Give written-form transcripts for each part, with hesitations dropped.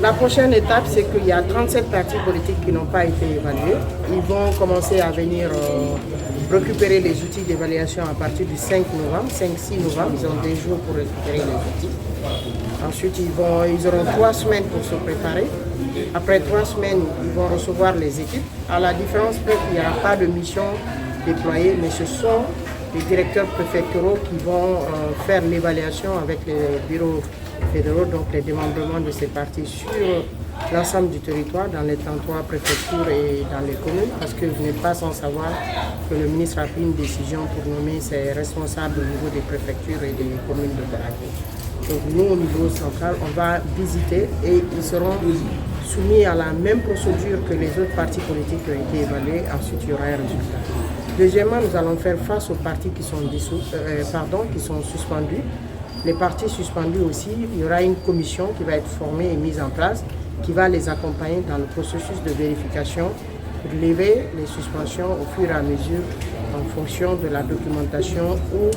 La prochaine étape, c'est qu'il y a 37 partis politiques qui n'ont pas été évalués. Ils vont commencer à venir récupérer les outils d'évaluation à partir du 5 novembre, 5-6 novembre. Ils ont des jours pour récupérer les outils. Ensuite, ils auront 3 semaines pour se préparer. Après 3 semaines, ils vont recevoir les équipes. À la différence près qu'il n'y aura pas de mission déployée, mais ce sont les directeurs préfectoraux qui vont faire l'évaluation avec les bureaux fédéraux, donc les démembrements de ces partis sur l'ensemble du territoire, dans les 33 préfectures et dans les communes, parce que vous n'êtes pas sans savoir que le ministre a pris une décision pour nommer ses responsables au niveau des préfectures et des communes de Conakry. Donc nous, au niveau central, on va visiter et ils seront soumis à la même procédure que les autres partis politiques qui ont été évalués. Ensuite, il y aura un résultat. Deuxièmement, nous allons faire face aux partis qui sont qui sont suspendus. Les partis suspendus aussi, il y aura une commission qui va être formée et mise en place, qui va les accompagner dans le processus de vérification pour lever les suspensions au fur et à mesure en fonction de la documentation ou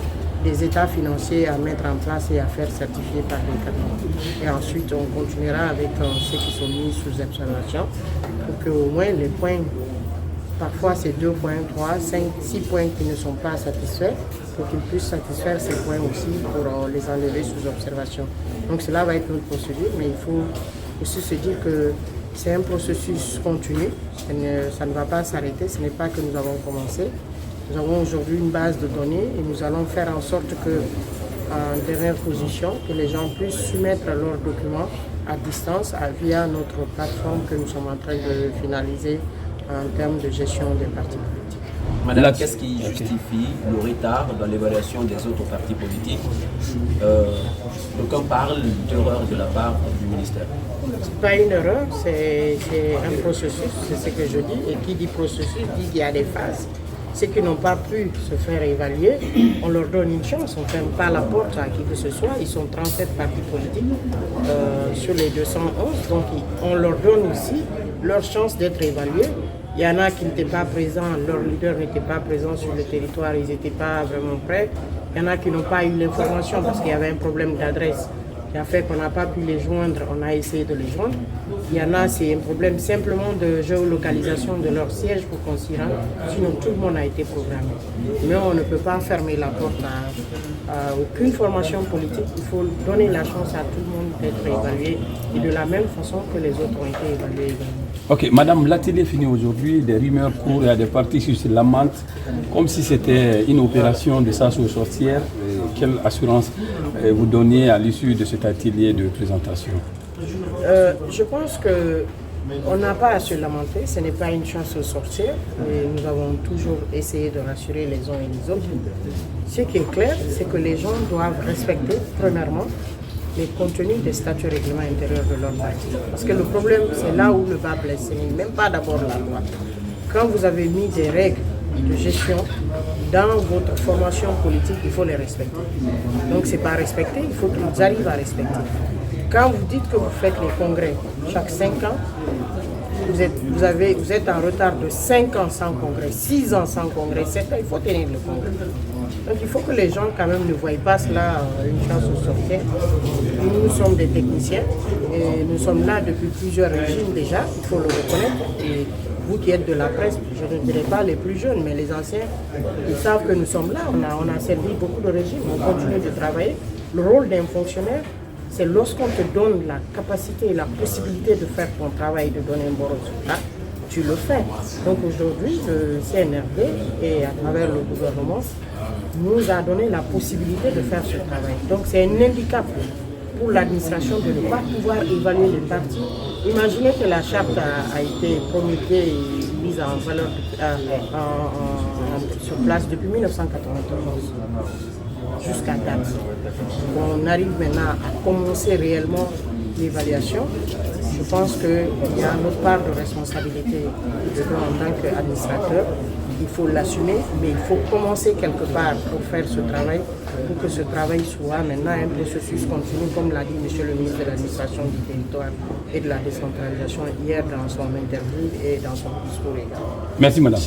des états financiers à mettre en place et à faire certifier par les cabinets. Et ensuite, on continuera avec ceux qui sont mis sous observation pour qu'au moins les points, parfois c'est 2 points, 3, 5, 6 points qui ne sont pas satisfaits, pour qu'ils puissent satisfaire ces points aussi pour les enlever sous observation. Donc cela va être notre procédure, mais il faut aussi se dire que c'est un processus continu, ça ne va pas s'arrêter, ce n'est pas que nous avons commencé. Nous avons aujourd'hui une base de données et nous allons faire en sorte que, en dernière position, que les gens puissent soumettre leurs documents à distance via notre plateforme que nous sommes en train de finaliser en termes de gestion des partis politiques. Madame, qu'est-ce qui justifie le retard dans l'évaluation des autres partis politiques? D'aucuns parlent d'erreur de la part du ministère. Ce n'est pas une erreur, c'est un processus, c'est ce que je dis. Et qui dit processus dit qu'il y a des phases. Ceux qui n'ont pas pu se faire évaluer, on leur donne une chance, on ne ferme pas la porte à qui que ce soit. Ils sont 37 partis politiques sur les 211, donc on leur donne aussi leur chance d'être évalués. Il y en a qui n'étaient pas présents, leur leader n'était pas présent sur le territoire, ils n'étaient pas vraiment prêts. Il y en a qui n'ont pas eu l'information parce qu'il y avait un problème d'adresse qui a fait qu'on n'a pas pu les joindre, on a essayé de les joindre. Il y en a, c'est un problème simplement de géolocalisation de leur siège pour qu'on s'y rende, sinon tout le monde a été programmé. Mais on ne peut pas fermer la porte à aucune formation politique, il faut donner la chance à tout le monde d'être évalué et de la même façon que les autres ont été évalués également. Ok, madame, l'atelier finit aujourd'hui, des rumeurs courent, il y a des partis qui se lamentent, comme si c'était une opération de chasse aux sorcières. Quelle assurance vous donniez à l'issue de cet atelier de présentation? Je pense qu'on n'a pas à se lamenter, ce n'est pas une chasse aux sorcières, et nous avons toujours essayé de rassurer les uns et les autres. Ce qui est clair, c'est que les gens doivent respecter, premièrement, les contenus des statuts règlements intérieurs de leur parti. Parce que le problème, c'est là où le bas blesse, ce n'est même pas d'abord la loi. Quand vous avez mis des règles de gestion dans votre formation politique, il faut les respecter. Donc ce n'est pas respecter, il faut qu'ils arrivent à respecter. Quand vous dites que vous faites les congrès chaque 5 ans, vous êtes en retard de 5 ans sans congrès, 6 ans sans congrès, 7 ans, il faut tenir le congrès. Donc il faut que les gens quand même ne voient pas cela une chance aux sorcières. Nous sommes des techniciens et nous sommes là depuis plusieurs régimes déjà, il faut le reconnaître. Et vous qui êtes de la presse, je ne dirais pas les plus jeunes, mais les anciens, ils savent que nous sommes là, on a servi beaucoup de régimes, on continue de travailler. Le rôle d'un fonctionnaire, c'est lorsqu'on te donne la capacité et la possibilité de faire ton travail, de donner un bon résultat, tu le fais. Donc aujourd'hui, le CNRD et à travers le gouvernement nous a donné la possibilité de faire ce travail. Donc c'est un handicap pour l'administration de ne pas pouvoir évaluer les partis. Imaginez que la charte a été promulguée et mise en valeur sur place depuis 1994 jusqu'à date. On arrive maintenant à commencer réellement l'évaluation. Je pense qu'il y a notre part de responsabilité en tant qu'administrateur. Il faut l'assumer, mais il faut commencer quelque part pour faire ce travail, pour que ce travail soit maintenant un processus continu, comme l'a dit M. le ministre de l'Administration du territoire et de la décentralisation hier dans son interview et dans son discours également. Merci madame.